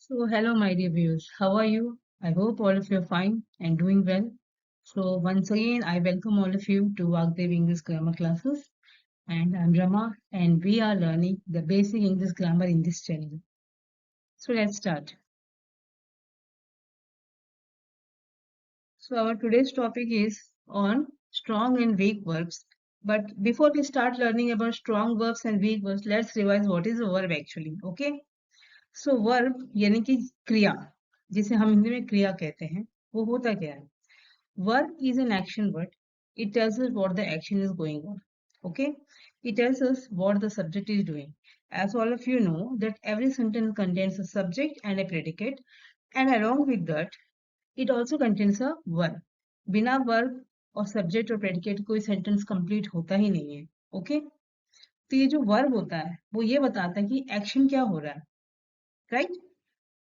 Hello, my dear viewers. How are you? I hope all of you are fine and doing well. Once again, I welcome all of you to Vagdev English Grammar classes. And I'm Rama, and we are learning the basic English grammar in this channel. Let's start. Our today's topic is on strong and weak verbs. But before we start learning about strong verbs and weak verbs, let's revise what is a verb actually. Okay? Verb यानी कि क्रिया, जिसे हम हिंदी में क्रिया कहते हैं, वो होता क्या है? Verb is an action word. It tells us what the action is going on. Okay? It tells us what the subject is doing. As all of you know, that every sentence contains a subject and a predicate, and along with that, it also contains a verb. बिना verb और subject और predicate कोई sentence complete होता ही नहीं है. Okay? तो ये जो verb होता है, वो ये बताता है कि action क्या हो रहा है, right?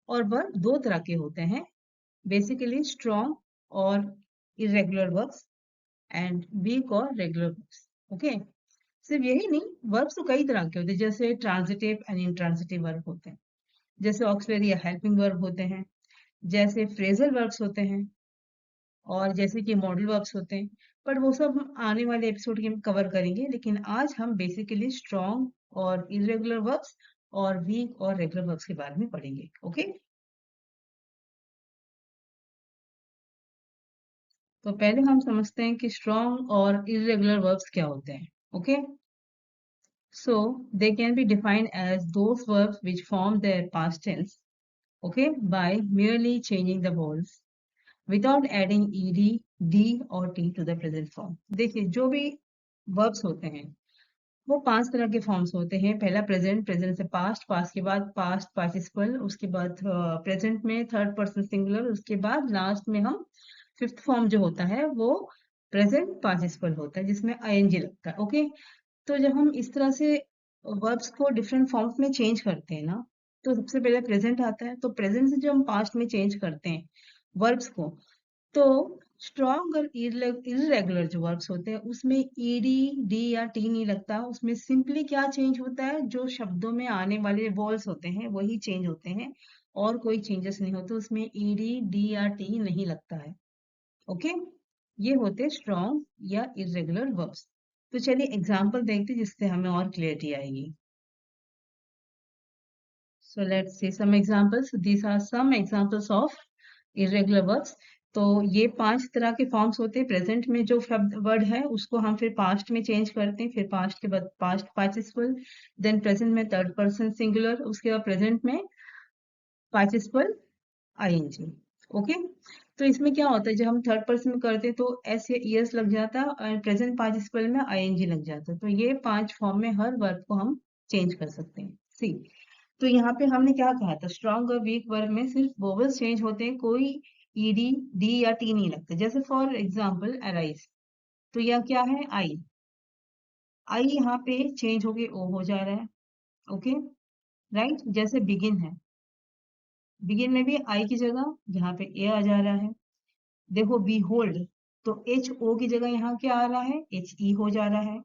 और verb दो तरह के होते हैं, basically strong और irregular verbs एंड वीक और रेगुलर वर्ब्स. ओके, सिर्फ यही नहीं, वर्ब्स तो कई तरह के होते हैं, जैसे ट्रांजिटिव एंड इंट्रांजिटिव वर्ब होते हैं, जैसे ऑक्सिलरी या हेल्पिंग वर्ब होते हैं, जैसे फ्रेजल वर्ब्स होते हैं, और जैसे कि मॉडल वर्ब्स होते हैं. बट वो सब हम आने वाले एपिसोड में कवर करेंगे, लेकिन आज हम बेसिकली स्ट्रॉन्ग और इरेगुलर वर्ब्स और वीक और रेगुलर वर्ब्स के बारे में पढ़ेंगे. ओके, तो पहले हम समझते हैं कि स्ट्रॉन्ग और इरेगुलर वर्ब्स क्या होते हैं. Okay, so they can be defined as those verbs which form their past tense, okay, by merely changing the vowels without adding ed, d or t to the present form. देखिए, जो भी verbs होते हैं वो पांच तरह के forms होते हैं. पहला प्रेजेंट, प्रेजेंट से पास्ट, पास्ट के बाद पास्ट पार्टिसिपल, उसके बाद प्रेजेंट में थर्ड पर्सन सिंगुलर, उसके बाद लास्ट में हम फिफ्थ फॉर्म जो होता है वो प्रेजेंट पार्टिसिपल होता है, जिसमें आईएनजी लगता है. ओके, तो जब हम इस तरह से वर्ब्स को डिफरेंट फॉर्म्स में चेंज करते हैं ना, तो सबसे पहले प्रेजेंट आता है. तो प्रेजेंट से जो हम पास्ट में चेंज करते हैं वर्ब्स को, तो स्ट्रॉन्ग और इरेगुलर जो वर्ब्स होते हैं उसमें ईडी, डी या टी नहीं लगता. उसमें सिंपली क्या चेंज होता है, जो शब्दों में आने वाले वॉल्स होते हैं वही चेंज होते हैं, और कोई चेंजेस नहीं होते. उसमें ईडी, डी या टी नहीं लगता है. ओके, ये होते स्ट्रॉन्ग या इरेगुलर वर्ब्स. तो चलिए एग्जाम्पल देखते हैं जिससे हमें और क्लियरिटी आएगी. So let's see some examples. These are some examples of irregular verbs. तो ये पांच तरह के फॉर्म्स होते हैं. प्रेजेंट में जो शब्द वर्ड है उसको हम फिर पास्ट में चेंज करते हैं, फिर पास्ट के बाद पास्ट पार्टिसिपल, देन प्रेजेंट में थर्ड पर्सन सिंगुलर, उसके बाद प्रेजेंट में पार्टिसिपल आईएनजी. ओके, तो इसमें क्या होता है, जब हम थर्ड पर्सन में करते हैं तो एस या ईएस लग जाता है, और प्रेजेंट पार्टिसिपल में आईएनजी लग जाता है. तो ये पांच फॉर्म में हर वर्ब को हम चेंज कर सकते हैं. सी, तो यहाँ पे हमने क्या कहा था, स्ट्रॉन्ग और वीक वर्ब में सिर्फ वोवेल्स चेंज होते हैं, कोई ईडी, डी या टी नहीं लगते. जैसे फॉर एग्जाम्पल अराइज, तो यह क्या है, आई. आई यहाँ पे चेंज होके ओ हो जा रहा है. Okay, right. जैसे बिगिन है, बिगिन में भी आई की जगह यहाँ पे ए आ जा रहा है. देखो बी होल्ड, तो एच ओ की जगह यहाँ क्या आ रहा है, एच ई हो जा रहा है.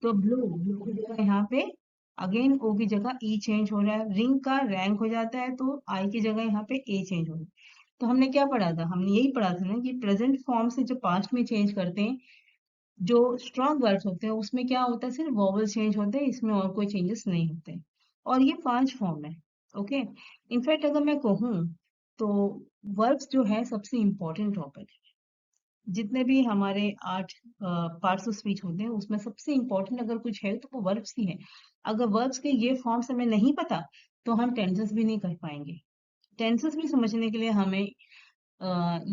तो ब्लू, ब्लू की जगह यहाँ पे अगेन ओ की जगह ई चेंज हो रहा है. रिंग का रैंक हो जाता है, तो आई की जगह यहाँ पे ए चेंज हो रहा है. तो हमने क्या पढ़ा था, हमने यही पढ़ा था ना कि प्रेजेंट फॉर्म से जो पास्ट में चेंज करते हैं, जो स्ट्रॉन्ग वर्ड्स होते हैं उसमें क्या होता है, सिर्फ वॉवल चेंज होते हैं, इसमें और कोई चेंजेस नहीं होते. और ये पांच फॉर्म है. ओके, इनफैक्ट अगर मैं कहूँ तो वर्ब्स जो है सबसे इम्पोर्टेंट टॉपिक. जितने भी हमारे आठ पार्ट्स ऑफ स्पीच होते हैं उसमें सबसे इम्पोर्टेंट अगर कुछ है तो वो वर्ब्स ही है. अगर वर्ब्स के ये फॉर्म्स हमें नहीं पता तो हम टेंसेस भी नहीं कर पाएंगे. टेंसेस भी समझने के लिए हमें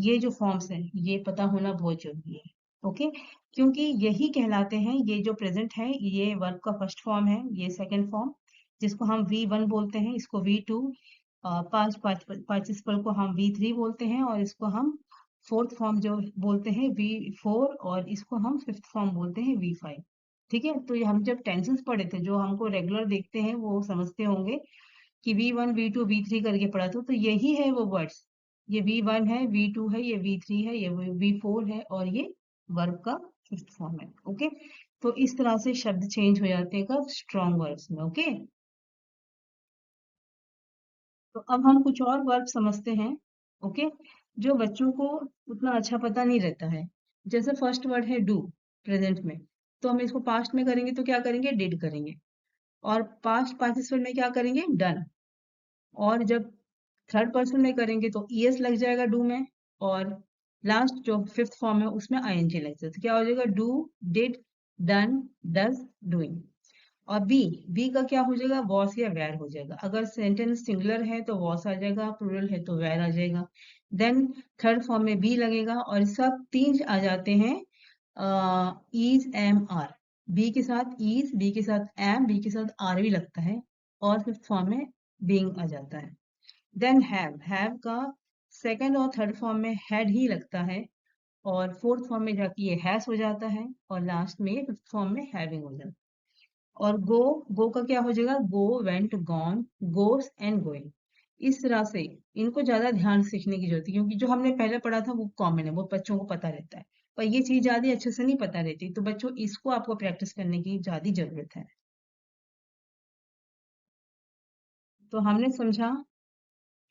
ये जो फॉर्म्स हैं ये पता होना बहुत जरूरी है. ओके, क्योंकि यही कहलाते हैं, ये जो प्रेजेंट है ये वर्ब का फर्स्ट फॉर्म है, ये सेकंड फॉर्म जिसको हम V1 बोलते हैं, इसको V2, पास्ट पार्टिसिपल को हम V3 बोलते हैं, और इसको हम फोर्थ फॉर्म जो बोलते हैं V4, और इसको हम फिफ्थ फॉर्म बोलते हैं V5. ठीक है, तो ये हम जब टेंसेस पढ़े थे, जो हमको रेगुलर देखते हैं वो समझते होंगे कि V1 V2 V3 करके पढ़ा था, तो यही है वो वर्ड्स. ये V1 है, V2 है, ये V3 है, ये V4 है, और ये वर्ब का फिफ्थ फॉर्म है. ओके, तो इस तरह से शब्द चेंज हो जाते हैं कब, स्ट्रॉन्ग वर्ड्स में. ओके, तो अब हम कुछ और वर्ब समझते हैं, ओके, जो बच्चों को उतना अच्छा पता नहीं रहता है। जैसे फर्स्ट वर्ड है डू, प्रेजेंट में, तो हम इसको पास्ट में करेंगे तो क्या करेंगे, डिड करेंगे। और पास्ट पार्टिसिपल में क्या करेंगे, डन। और जब थर्ड पर्सन में करेंगे तो ईएस लग जाएगा डू में, और लास्ट जो फिफ्थ फॉर्म है उसमें आईएनजी लग जाएगा, तो क्या हो जाएगा, do, did, done, does, doing. और बी का क्या हो जाएगा, वॉस या वेर हो जाएगा। अगर सेंटेंस सिंगुलर है तो वॉस आ जाएगा, प्लूरल है तो वेर आ जाएगा। देन थर्ड फॉर्म में बी लगेगा, और सब तीन आ जाते हैं इज, एम, आर। बी के साथ इज, बी के साथ एम, बी के साथ आर भी लगता है, और फिफ्थ फॉर्म में बीइंग आ जाता है। देन हैव का सेकंड और थर्ड फॉर्म में हैड ही लगता है, और फोर्थ फॉर्म में जाके ये हैज हो जाता है, और लास्ट में फिफ्थ फॉर्म में हैविंग हो जाता है। और गो का क्या हो जाएगा, go, went, gone, goes and going. इस तरह से इनको ज्यादा ध्यान से सीखने की जरूरत है, क्योंकि जो हमने पहले पढ़ा था वो कॉमन है, वो बच्चों को पता रहता है। पर ये चीज ज्यादा अच्छे से नहीं पता रहती, तो बच्चों इसको आपको प्रैक्टिस करने की ज्यादा जरूरत है। तो हमने समझा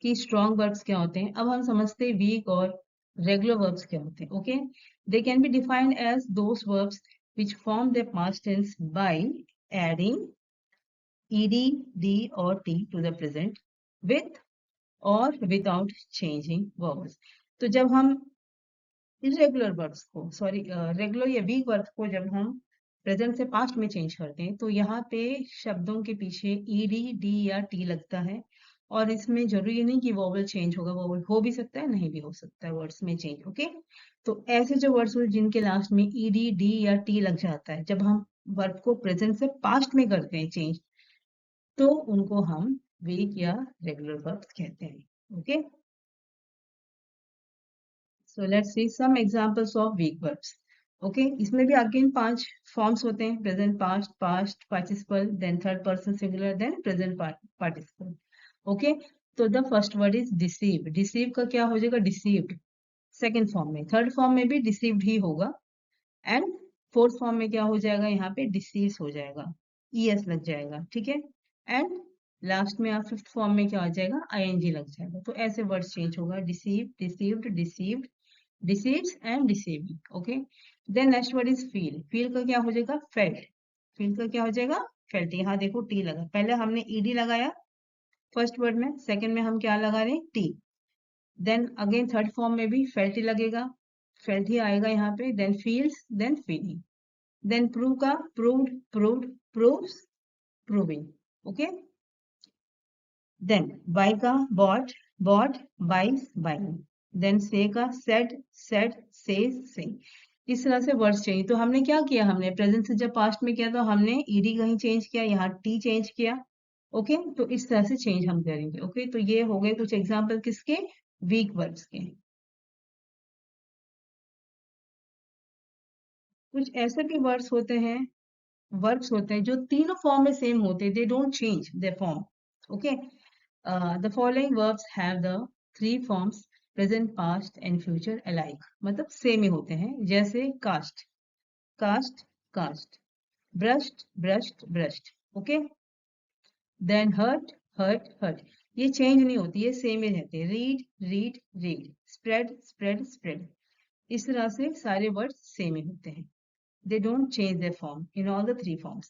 कि स्ट्रॉन्ग वर्ब्स क्या होते हैं। अब हम समझते हैं वीक और रेगुलर वर्ब्स क्या होते हैं। Okay, they can be defined as those verbs which form their past tense by adding ed, d or t to the present with or without changing vowels। तो जब हम इरेगुलर वर्ब्स को, sorry, regular या week verb को जब हम present से past में चेंज करते हैं, तो यहाँ पे शब्दों के पीछे ईडी, डी या टी लगता है। और इसमें जरूरी नहीं कि वोवल चेंज होगा, वोवल हो भी सकता है, नहीं भी हो सकता है वर्ड्स में चेंज। ओके, तो ऐसे जो वर्ड्स हो जिनके लास्ट में ईडी, डी या टी लग जाता है, जब हम वर्ब को प्रेजेंट से पास्ट में करते हैं चेंज, तो उनको हम वीक या रेगुलर वर्ब कहते हैं। Okay, so let's see some examples of weak verbs. Okay, इसमें भी अगेन 5 फॉर्म्स होते हैं, present, past, past participle, then third person singular, then present participle. Okay, तो the first word is deceive. Deceive का क्या हो जाएगा, डिसीव्ड, सेकंड फॉर्म में। थर्ड फॉर्म में भी डिसीव्ड ही होगा, एंड फोर्थ फॉर्म में क्या हो जाएगा, यहाँ पे डिसीज हो जाएगा, ईएस लग जाएगा, ठीक है। एंड लास्ट में आप फिफ्थ फॉर्म में क्या हो जाएगा, आईएनजी लग जाएगा। तो ऐसे वर्ड चेंज होगा, deceive, deceived, deceived, deceives and deceiving. Okay, then next word is feel. Feel का क्या हो जाएगा, फेल्ट। फील का क्या हो जाएगा, फेल्ट। यहाँ देखो टी लगा, पहले हमने ईडी लगाया फर्स्ट वर्ड में, सेकंड में हम क्या लगा रहे हैं, T. Then again third form में भी फेल्ट ही लगेगा, फेल्ट ही आएगा यहाँ पे। Then feels, then feeling. Then prove का proved, proved, proves, proving. Okay, then buy का bought, bought, buys, buying. Then say का सेड, सेड, सेज, सेइंग। इस तरह से वर्ड्स चाहिए। तो हमने क्या किया, हमने प्रेजेंट से जब पास्ट में किया तो हमने ईडी कहीं चेंज किया, यहाँ टी चेंज किया। ओके, तो इस तरह से चेंज हम करेंगे। ओके, तो ये हो गए कुछ एग्जांपल किसके, वीक वर्ड्स के। कुछ ऐसे भी वर्ड्स होते हैं, वर्ब्स होते हैं जो तीनों फॉर्म में सेम होते हैं, they don't change their form. Okay, the following verbs have the three forms, present, past and future alike, मतलब सेम ही होते हैं। जैसे cast, cast, cast, brushed, brushed, brushed. Okay, then hurt, hurt, hurt. ये change नहीं होती, ये same ही रहते हैं। Read, read, read, spread, spread, spread. इस तरह से सारे वर्ड्स सेम ही होते हैं, they don't change their form in all the three forms।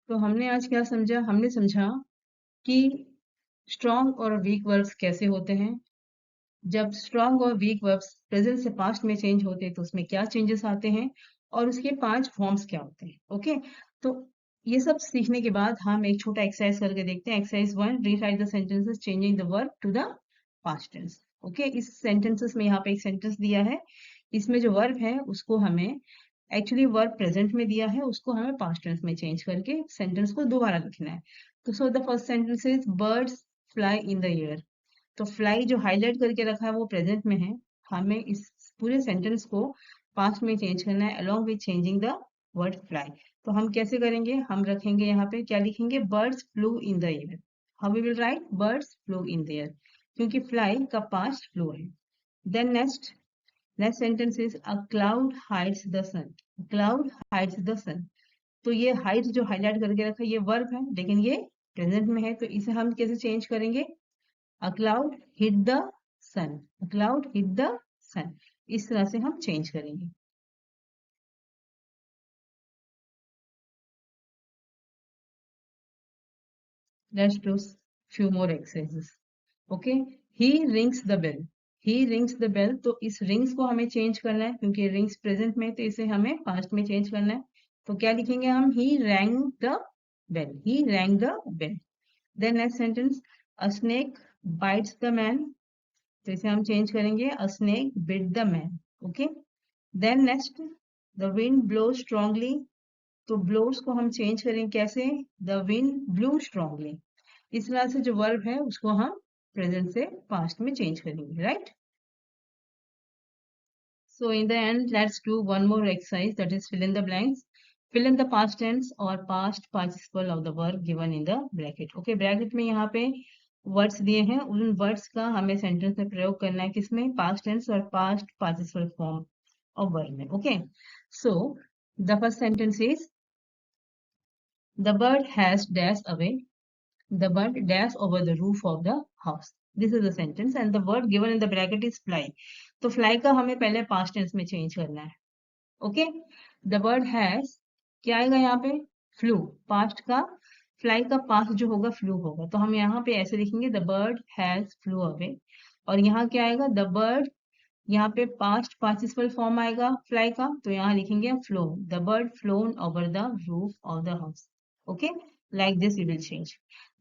तो हमने आज क्या समझा, हमने समझा कि स्ट्रॉन्ग और वीक वर्ब्स कैसे होते हैं, जब स्ट्रॉन्ग और वीक वर्ब्स प्रेजेंट से पास्ट में चेंज होते हैं तो उसमें क्या चेंजेस आते हैं, और उसके 5 फॉर्म्स क्या होते हैं। ओके, तो ये सब सीखने के बाद हम एक छोटा एक्सरसाइज करके देखते हैं। Exercise 1, rewrite the sentences changing the verb to the past tense. Okay, इस सेंटेंसेस में यहाँ पे एक सेंटेंस दिया है, इसमें जो वर्ब है उसको हमें, एक्चुअली वर्ब प्रेजेंट में दिया है, उसको हमें पास्ट टेंस में चेंज करके सेंटेंस को दोबारा लिखना है। तो सो the first sentence is birds fly in the air. तो फ्लाई जो हाईलाइट करके रखा है वो प्रेजेंट में है, हमें इस पूरे सेंटेंस को पास्ट में चेंज करना है along with changing the word fly. तो हम कैसे करेंगे, हम रखेंगे यहाँ पे क्या लिखेंगे, birds flew in the air. How we will write, birds flew in the air, क्योंकि फ्लाई का पास्ट फ्लू है। Then next sentence is a cloud hides the sun. Cloud hides the sun. तो ये हाइट जो highlight करके रखा है ये वर्ब है, लेकिन ये प्रेजेंट में है, तो इसे हम कैसे चेंज करेंगे? A cloud hit the sun, a cloud hit the sun, इस तरह से हम चेंज करेंगे। Let's do few more exercises. Okay. He rings the bell. He rings the bell. तो इस rings को हमें चेंज करना है, क्योंकि rings प्रेजेंट में, तो इसे हमें पास्ट में चेंज करना है। तो क्या लिखेंगे हम? He rang the bell. He rang the bell. Then next sentence, a snake bites the man. तो इसे हम चेंज करेंगे, a snake bit the man. Okay. Then next, the wind blows strongly. तो blows को हम चेंज करेंगे कैसे? The wind blew strongly. इस तरह से जो वर्ब है उसको हम प्रेजेंट से पास्ट में चेंज करेंगे, right? So in the end, let's do one more exercise, that is fill in the blanks. Fill in the past tense or past participle of the verb given in the bracket. Okay, bracket में यहाँ पे words दिए हैं, उन words का हमें sentence में प्रयोग करना है, किसमें? पास्ट टेंस और past participle form of verb में। Okay, so the first sentence is the bird has dash away, the bird dash over the roof of the house. This is the sentence and the word given in the bracket is fly. तो fly का हमें पहले past tense में change करना है. Okay? The bird has, क्या आएगा यहाँ पे? Flew. Past का fly का past जो होगा flew होगा. तो हम यहाँ पे ऐसे लिखेंगे the bird has flew away. और यहाँ क्या आएगा? The bird, यहाँ पे past participle form आएगा fly का, तो यहाँ लिखेंगे flown. The bird flown over the roof of the house. Okay? Like this we will change.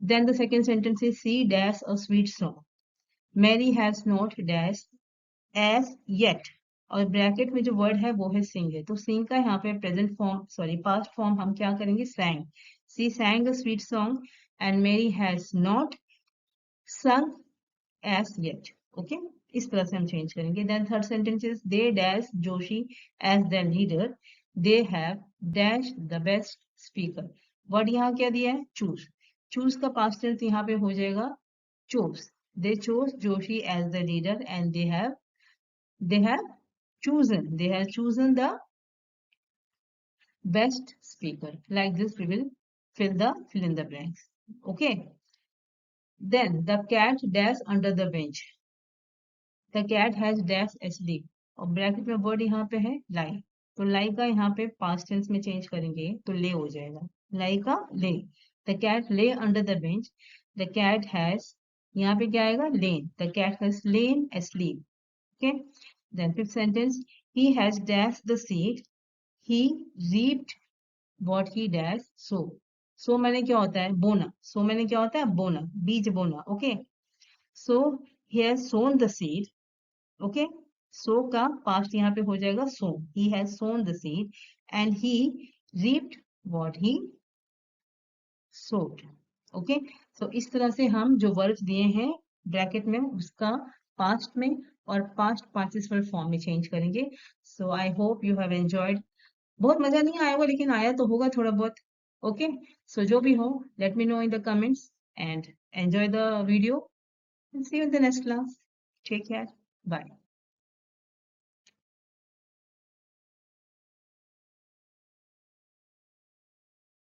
Then the second sentence is she dash a sweet song. Mary has not dash as yet. और bracket में जो word है वो है sing है, तो sing का यहाँ पे present form, sorry past form हम क्या करेंगे? sang. She sang a sweet song and Mary has not sung as yet. Okay, इस तरह से हम चेंज करेंगे. Then third sentence is they dash Joshi as their leader. They have dash the best speaker. Word यहाँ क्या दिया है? Choose. Choose का पास्ट टेंस यहाँ पे हो जाएगा chose. They chose Joshi as the leader and they have chosen the best speaker. Like this we will fill in the blanks. Okay. Then the cat dash under the bench. The cat has dash asleep. और bracket में word यहाँ पे है lie. तो lie का यहाँ पे past tense में चेंज करेंगे तो ले हो जाएगा. lie का ले. The cat lay under the bench. The cat has, यहाँ पे क्या आएगा? lain. The cat has lain asleep. Okay. Then fifth sentence, he has dashed the seed. He reaped what he dashed sow. So मैंने क्या होता है? बोना. So मैंने क्या होता है? बोना, बीज बोना. Okay. So he has sown the seed. Okay. So का past यहाँ पे हो जाएगा sown. He has sown the seed and he reaped what he sowed. Okay. So इस तरह से हम जो वर्ड्स दिए हैं ब्रैकेट में उसका पास्ट में और पास्ट पार्टिसिपल फॉर्म में चेंज करेंगे. So I hope you have enjoyed. बहुत मजा नहीं आया होगा, लेकिन आया तो होगा थोड़ा बहुत. ओके, सो जो भी हो, let me know in the comments and enjoy the video. See you in the next class. Take care. Bye.